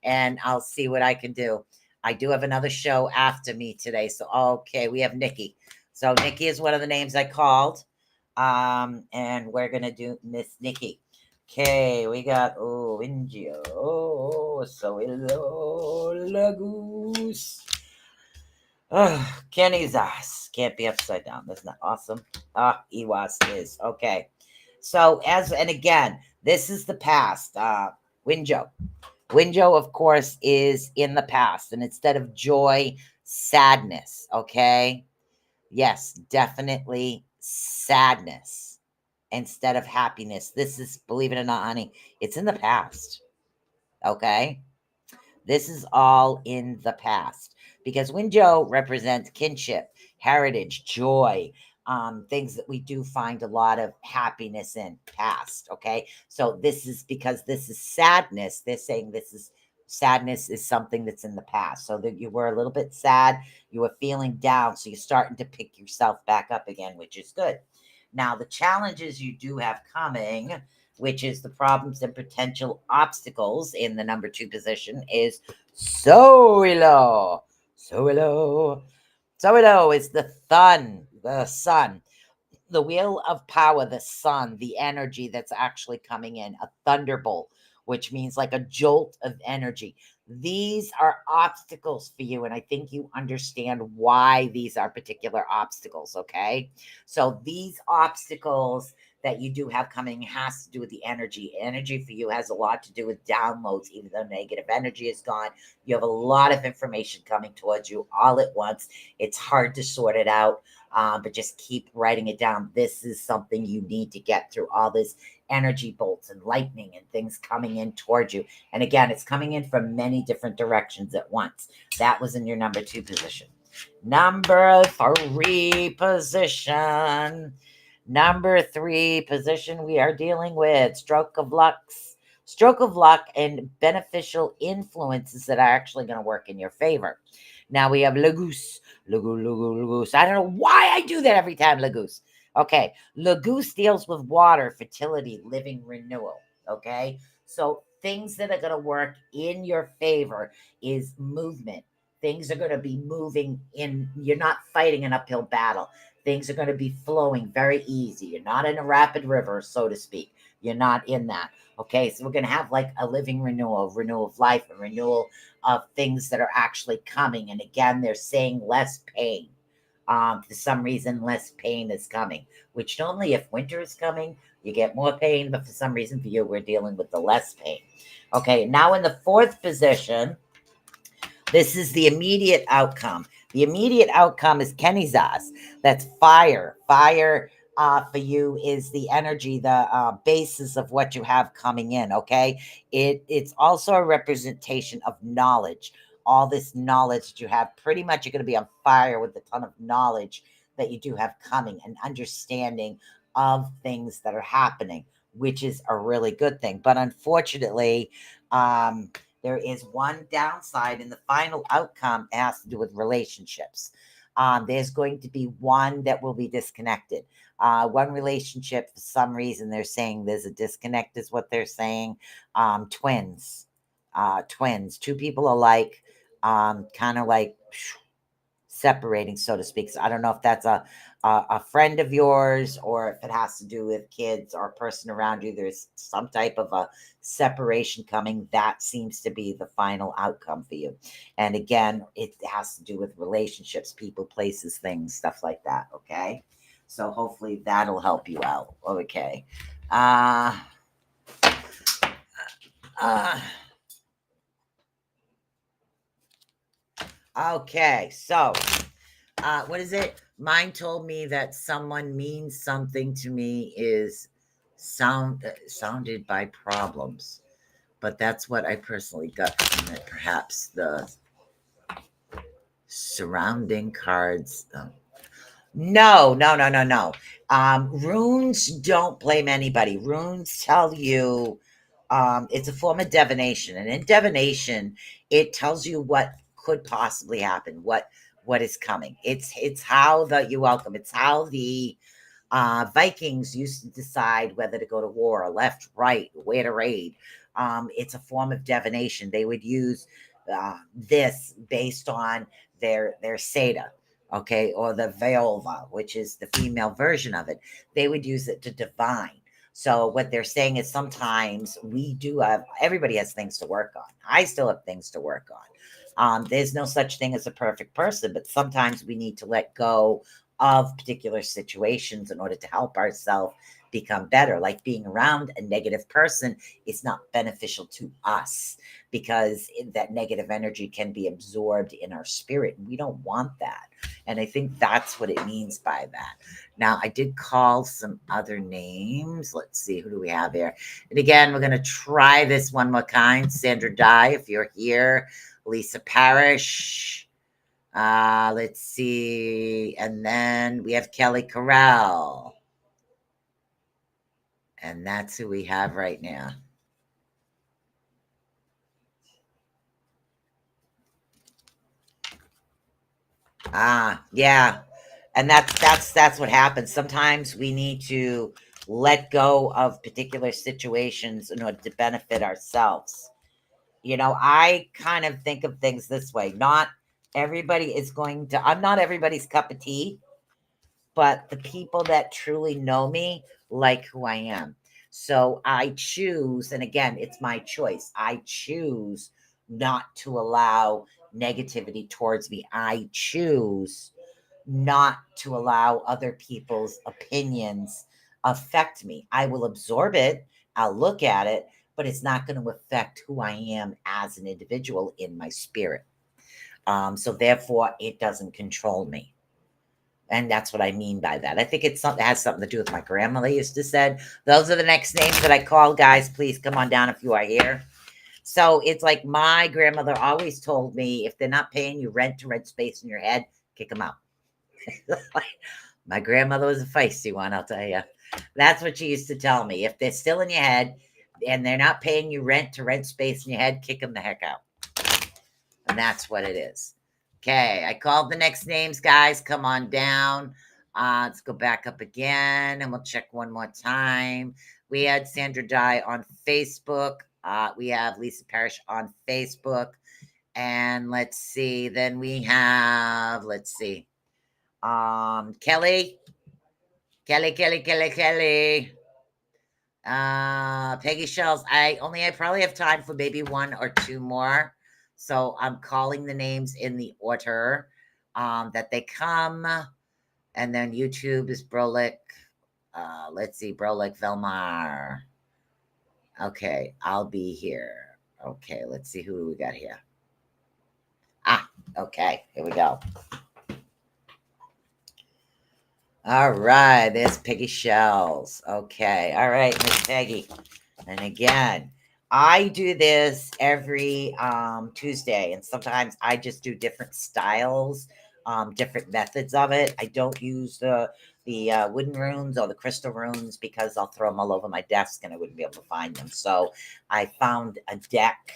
and I'll see what I can do. I do have another show after me today. So, okay, we have Nikki. So Nikki is one of the names I called. And we're going to do Miss Nikki. Okay, we got Indio. So hello, Lagoose. Oh, Kenny's ass can't be upside down. Isn't that awesome? Iwas is okay. So and again, this is the past. Winjo. Winjo, of course, is in the past, and instead of joy, sadness. Okay. Yes, definitely sadness instead of happiness. This is, believe it or not, honey, it's in the past. Okay. This is all in the past because Winjo represents kinship, heritage, joy, things that we do find a lot of happiness in past. Okay. So this is because this is sadness. They're saying this is sadness is something that's in the past. So that you were a little bit sad, you were feeling down. So you're starting to pick yourself back up again, which is good. Now, the challenges you do have coming, which is the problems and potential obstacles in the number 2 position, is Soilo. Soilo. Soilo is the sun, the wheel of power, the sun, the energy that's actually coming in, a thunderbolt, which means like a jolt of energy. These are obstacles for you, and I think you understand why these are particular obstacles, okay? So these obstacles that you do have coming has to do with the energy. Energy for you has a lot to do with downloads. Even though negative energy is gone, you have a lot of information coming towards you all at once. It's hard to sort it out, but just keep writing it down. This is something you need to get through, all this energy bolts and lightning and things coming in towards you. And again, it's coming in from many different directions at once. That was in your number 2 position. Number 3 position. Number 3 position, we are dealing with stroke of luck and beneficial influences that are actually going to work in your favor. Now we have Lagoose. Lagoose. I don't know why I do that every time, Lagoose. Okay. Lagoose deals with water, fertility, living renewal. Okay. So things that are going to work in your favor is movement. Things are going to be moving in. You're not fighting an uphill battle. Things are going to be flowing very easy. You're not in a rapid river, so to speak. You're not in that. Okay. So we're going to have like a living renewal of life, a renewal of things that are actually coming. And again, they're saying less pain. For some reason, less pain is coming, which normally if winter is coming, you get more pain. But for some reason for you, we're dealing with the less pain. Okay, now in the 4th position, this is the immediate outcome. The immediate outcome is Kenizas. That's fire. Fire for you is the energy, the basis of what you have coming in. Okay, it's also a representation of knowledge. All this knowledge that you have, pretty much, you're going to be on fire with a ton of knowledge that you do have coming, and understanding of things that are happening, which is a really good thing. But unfortunately, there is one downside, and the final outcome has to do with relationships. There's going to be one that will be disconnected. One relationship, for some reason, they're saying there's a disconnect, is what they're saying. Twins. Twins. Two people alike, kind of like separating, so to speak. So I don't know if that's a friend of yours, or if it has to do with kids or a person around you. There's some type of a separation coming. That seems to be the final outcome for you. And again, it has to do with relationships, people, places, things, stuff like that. Okay. So hopefully that'll help you out. Okay. Uh, uh, okay. So what is it? Mine told me that someone means something to me is sounded by problems, but that's what I personally got from it. Perhaps the surrounding cards. No. Runes don't blame anybody. Runes tell you it's a form of divination, and in divination, it tells you what could possibly happen, what is coming. It's how the you welcome. It's how the Vikings used to decide whether to go to war, or left, right, where to raid. It's a form of divination. They would use this based on their Seda, okay, or the Veolva, which is the female version of it. They would use it to divine. So what they're saying is sometimes we do have, everybody has things to work on. I still have things to work on. There's no such thing as a perfect person, but sometimes we need to let go of particular situations in order to help ourselves become better. Like being around a negative person is not beneficial to us, because that negative energy can be absorbed in our spirit. We don't want that. And I think that's what it means by that. Now, I did call some other names. Let's see, who do we have here? And again, we're going to try this one more kind. Sandra Dye, if you're here. Lisa Parrish. Let's see. And then we have Kelly Corral. And that's who we have right now. Yeah. And that's what happens. Sometimes we need to let go of particular situations in order to benefit ourselves. You know, I kind of think of things this way. Not everybody is going to, I'm not everybody's cup of tea, but the people that truly know me like who I am. So I choose, and again, it's my choice. I choose not to allow negativity towards me. I choose not to allow other people's opinions affect me. I will absorb it, I'll look at it, but it's not going to affect who I am as an individual in my spirit. So therefore, it doesn't control me. And that's what I mean by that. I think it has something to do with my grandmother used to said. Those are the next names that I call, guys. Please come on down if you are here. So it's like my grandmother always told me, if they're not paying you rent to rent space in your head, kick them out. My grandmother was a feisty one, I'll tell you. That's what she used to tell me. If they're still in your head and they're not paying you rent to rent space in your head, kick them the heck out. And that's what it is. Okay, I called the next names, guys. Come on down. Let's go back up again and we'll check one more time. We had Sandra Dye on Facebook. We have Lisa Parrish on Facebook. And let's see. Then we have, let's see. Kelly. Peggy Shells. I probably have time for maybe one or two more. So I'm calling the names in the order that they come. And then YouTube is Brolick. Let's see, Brolick Velmar. Okay, I'll be here. Okay, let's see who we got here. Okay, here we go. All right, there's Peggy Shells. Okay, all right, Miss Peggy. And again, I do this every Tuesday, and sometimes I just do different styles, different methods of it. I don't use the wooden runes or the crystal runes because I'll throw them all over my desk and I wouldn't be able to find them. So I found a deck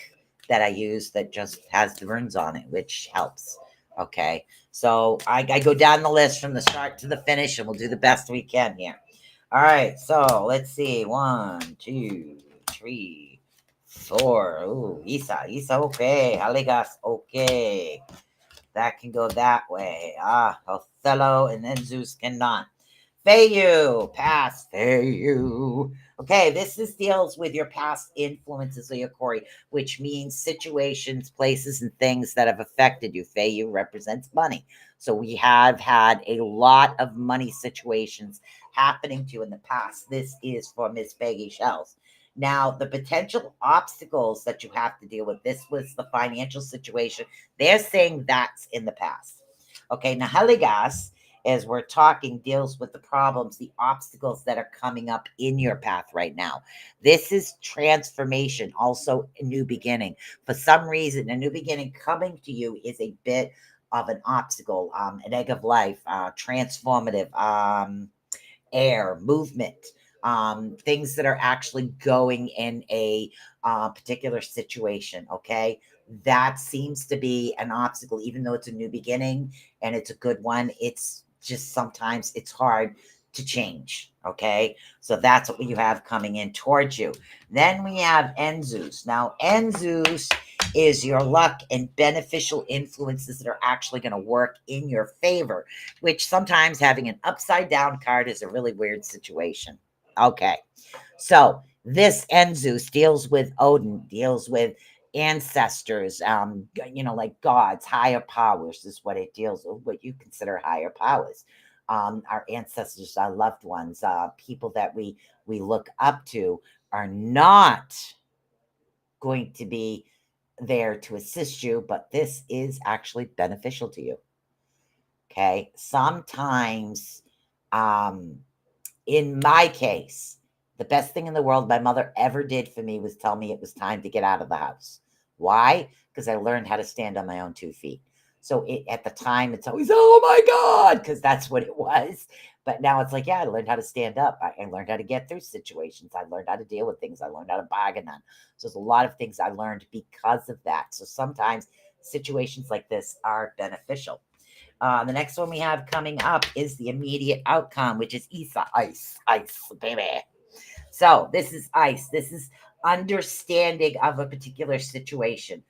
that I use that just has the runes on it, which helps. Okay, so I go down the list from the start to the finish, and we'll do the best we can here. All right, so let's see. 1, 2, 3, 4. Ooh, Isa, okay. Aligas, okay. That can go that way. Othello and then Zeus cannot. Feiyu, pass, Feiyu. Okay, deals with your past influences or your Corey, which means situations, places, and things that have affected you. Feiyu represents money. So we have had a lot of money situations happening to you in the past. This is for Miss Peggy Shells. Now, the potential obstacles that you have to deal with, this was the financial situation. They're saying that's in the past. Okay, now Heligas, as we're talking, deals with the problems, the obstacles that are coming up in your path right now. This is transformation, also a new beginning. For some reason, a new beginning coming to you is a bit of an obstacle, an egg of life, transformative, air, movement, things that are actually going in a particular situation. Okay. That seems to be an obstacle, even though it's a new beginning and it's a good one. It's just sometimes it's hard to change. Okay. So that's what you have coming in towards you. Then we have Enzus. Now, Enzus is your luck and beneficial influences that are actually going to work in your favor, which sometimes having an upside down card is a really weird situation. Okay. So this Enzus deals with Odin, deals with ancestors, like gods, higher powers is what it deals with, what you consider higher powers. Our ancestors, our loved ones, people that we look up to are not going to be there to assist you, but this is actually beneficial to you. Okay. Sometimes, in my case, the best thing in the world my mother ever did for me was tell me it was time to get out of the house. Why? Because I learned how to stand on my own 2 feet. So at the time, it's always, oh my God, because that's what it was. But now it's like, yeah, I learned how to stand up. I learned how to get through situations. I learned how to deal with things. I learned how to bargain on. So there's a lot of things I learned because of that. So sometimes situations like this are beneficial. The next one we have coming up is the immediate outcome, which is Isa, ice, baby. So this is ice. This is understanding of a particular situation,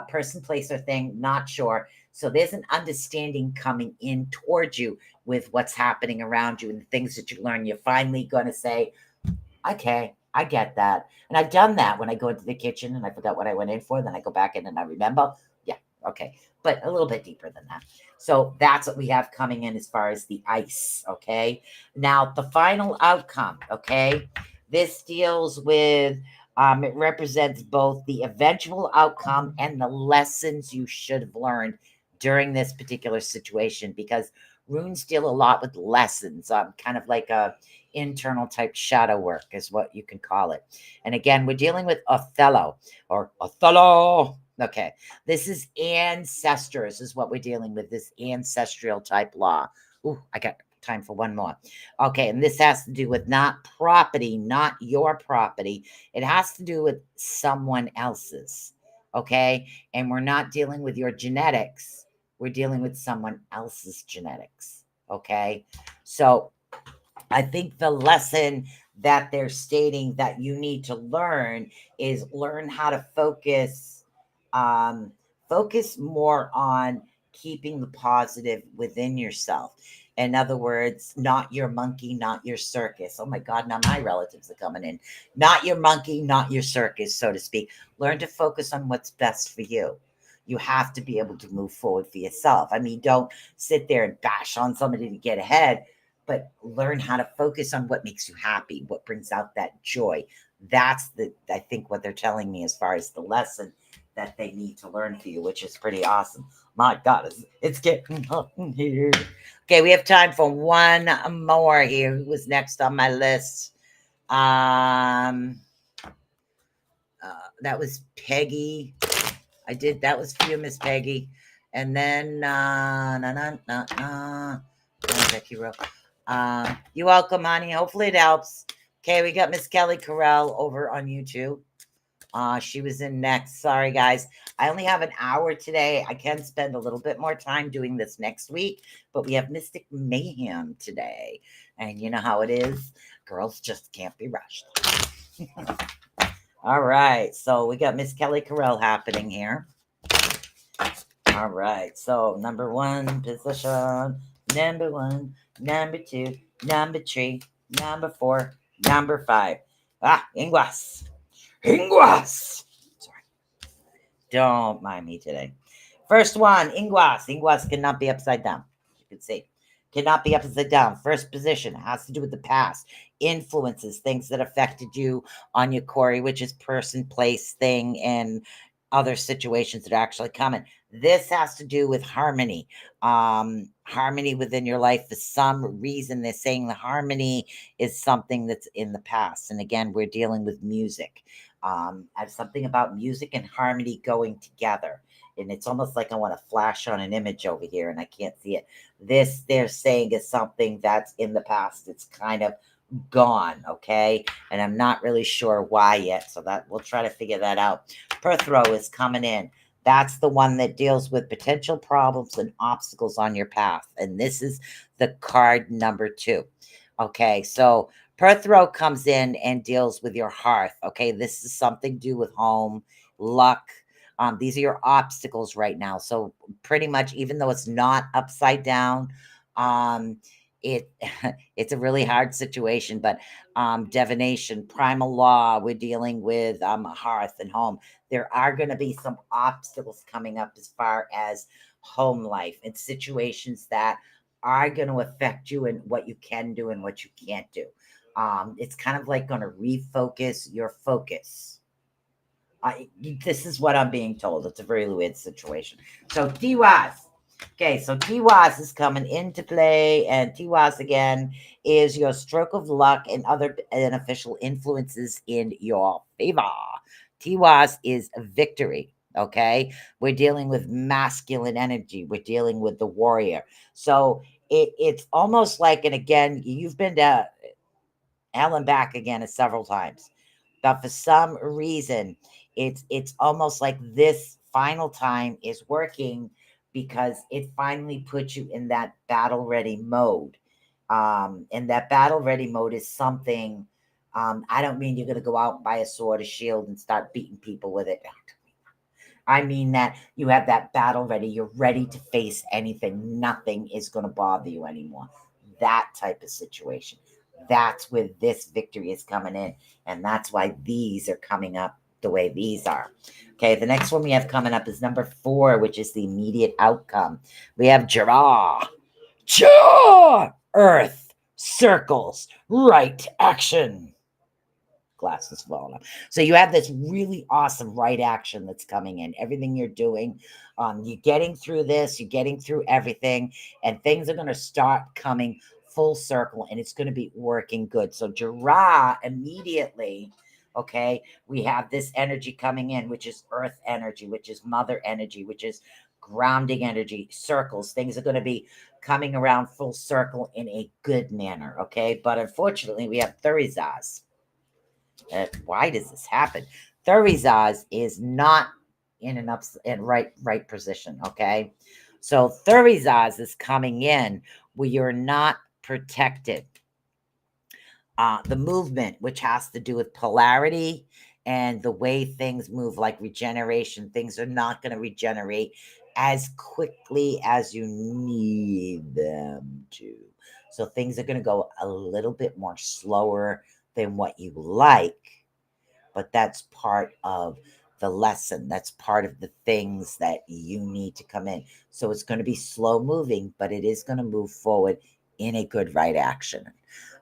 person, place, or thing, not sure. So there's an understanding coming in towards you with what's happening around you and the things that you learn. You're finally going to say, okay, I get that. And I've done that when I go into the kitchen and I forgot what I went in for. Then I go back in and I remember. Yeah, okay. But a little bit deeper than that. So that's what we have coming in as far as the ice. Okay. Now, the final outcome. Okay. This deals with, it represents both the eventual outcome and the lessons you should have learned during this particular situation, because runes deal a lot with lessons, kind of like a internal type shadow work is what you can call it. And again, we're dealing with Othello or Othello. Okay, this is ancestors is what we're dealing with, this ancestral type law. Ooh, I got time for one more. Okay, and this has to do with not property, not your property. It has to do with someone else's. Okay, and we're not dealing with your genetics. We're dealing with someone else's genetics. Okay, so I think the lesson that they're stating that you need to learn is learn how to um, focus more on keeping the positive within yourself. In other words, not your monkey, not your circus. Oh my God, now my relatives are coming in. Not your monkey, not your circus, so to speak. Learn to focus on what's best for you. You have to be able to move forward for yourself. I mean, don't sit there and bash on somebody to get ahead, but learn how to focus on what makes you happy, what brings out that joy. That's I think what they're telling me as far as the lesson that they need to learn for you, which is pretty awesome. My God, it's getting hot in here. Okay, we have time for one more here. Who was next on my list? That was Peggy. That was for you, Miss Peggy. And then Becky Rowe. You're welcome, honey. Hopefully it helps. Okay, we got Miss Kelly Carell over on YouTube. She was in next. Sorry, guys. I only have an hour today. I can spend a little bit more time doing this next week, but we have Mystic Mayhem today. And you know how it is. Girls just can't be rushed. All right. So we got Miss Kelly Carell happening here. All right. So number one position, number one, number two, number three, number four, number five. Inguas. Inguas. Sorry. Don't mind me today. First one, Inguas. Inguas cannot be upside down. You can see. Cannot be upside down. First position has to do with the past. Influences, things that affected you on your Corey, which is person, place, thing, and other situations that are actually coming. This has to do with harmony. Harmony within your life. For some reason, they're saying the harmony is something that's in the past. And again, we're dealing with music. I have something about music and harmony going together. And it's almost like I want to flash on an image over here and I can't see it. This they're saying is something that's in the past. It's kind of gone, okay? And I'm not really sure why yet. So that we'll try to figure that out. Perthrow is coming in. That's the one that deals with potential problems and obstacles on your path. And this is the card number 2. Okay, so Perthrow comes in and deals with your hearth. Okay, this is something to do with home, luck. These are your obstacles right now. So pretty much, even though it's not upside down, it it's a really hard situation. But divination, primal law, we're dealing with hearth and home. There are going to be some obstacles coming up as far as home life and situations that are going to affect you and what you can do and what you can't do. It's kind of like going to refocus your focus. This is what I'm being told. It's a very weird situation. So Tiwaz. Okay, so Tiwaz is coming into play, and Tiwaz again is your stroke of luck and other beneficial influences in your favor. Tiwaz is victory. Okay, we're dealing with masculine energy. We're dealing with the warrior. So it's almost like, and again, you've been to hell and back again several times, but for some reason, it's almost like this final time is working because it finally puts you in that battle ready mode. And that battle ready mode is something. I don't mean you're going to go out and buy a sword, a shield, and start beating people with it. I mean that you have that battle ready. You're ready to face anything. Nothing is going to bother you anymore. That type of situation. That's where this victory is coming in. And that's why these are coming up the way these are. Okay, the next one we have coming up is number 4, which is the immediate outcome. We have Jaw. Earth, circles, right action. Glasses falling off. So you have this really awesome right action that's coming in. Everything you're doing, you're getting through this, you're getting through everything, and things are going to start coming full circle, and it's going to be working good. So Jirah immediately, okay, we have this energy coming in, which is earth energy, which is mother energy, which is grounding energy, circles. Things are going to be coming around full circle in a good manner, okay? But unfortunately, we have Thurizaz. Why does this happen? Thurizaz is not in an right position, okay? So Thurizaz is coming in where you're not protected. The movement, which has to do with polarity and the way things move, like regeneration, things are not going to regenerate as quickly as you need them to. So things are going to go a little bit more slower than what you like, but that's part of the lesson. That's part of the things that you need to come in. So it's going to be slow moving, but it is going to move forward in a good right action.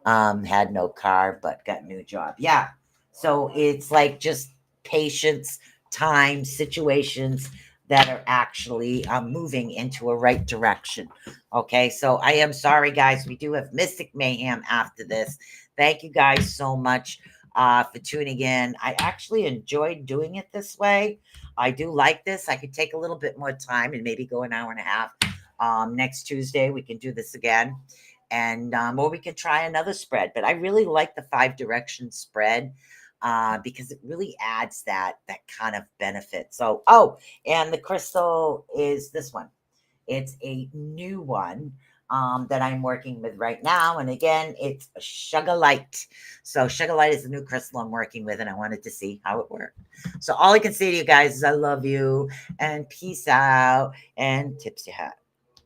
Had no car, but got a new job. Yeah. So it's like just patience, time, situations that are actually moving into a right direction. Okay. So I am sorry, guys. We do have Mystic Mayhem after this. Thank you guys so much for tuning in. I actually enjoyed doing it this way. I do like this. I could take a little bit more time and maybe go an hour and a half. Next Tuesday, we can do this again. And or we could try another spread. But I really like the 5-direction spread because it really adds that kind of benefit. So, and the crystal is this one. It's a new one that I'm working with right now. And again, it's a Sugar Light. So Sugar Light is the new crystal I'm working with, and I wanted to see how it worked. So all I can say to you guys is I love you and peace out and tips your hat.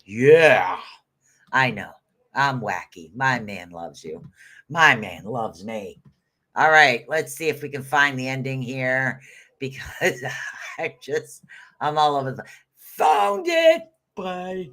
Yeah, I know. I'm wacky. My man loves you. My man loves me. All right, let's see if we can find the ending here because I'm all over the found it. Bye.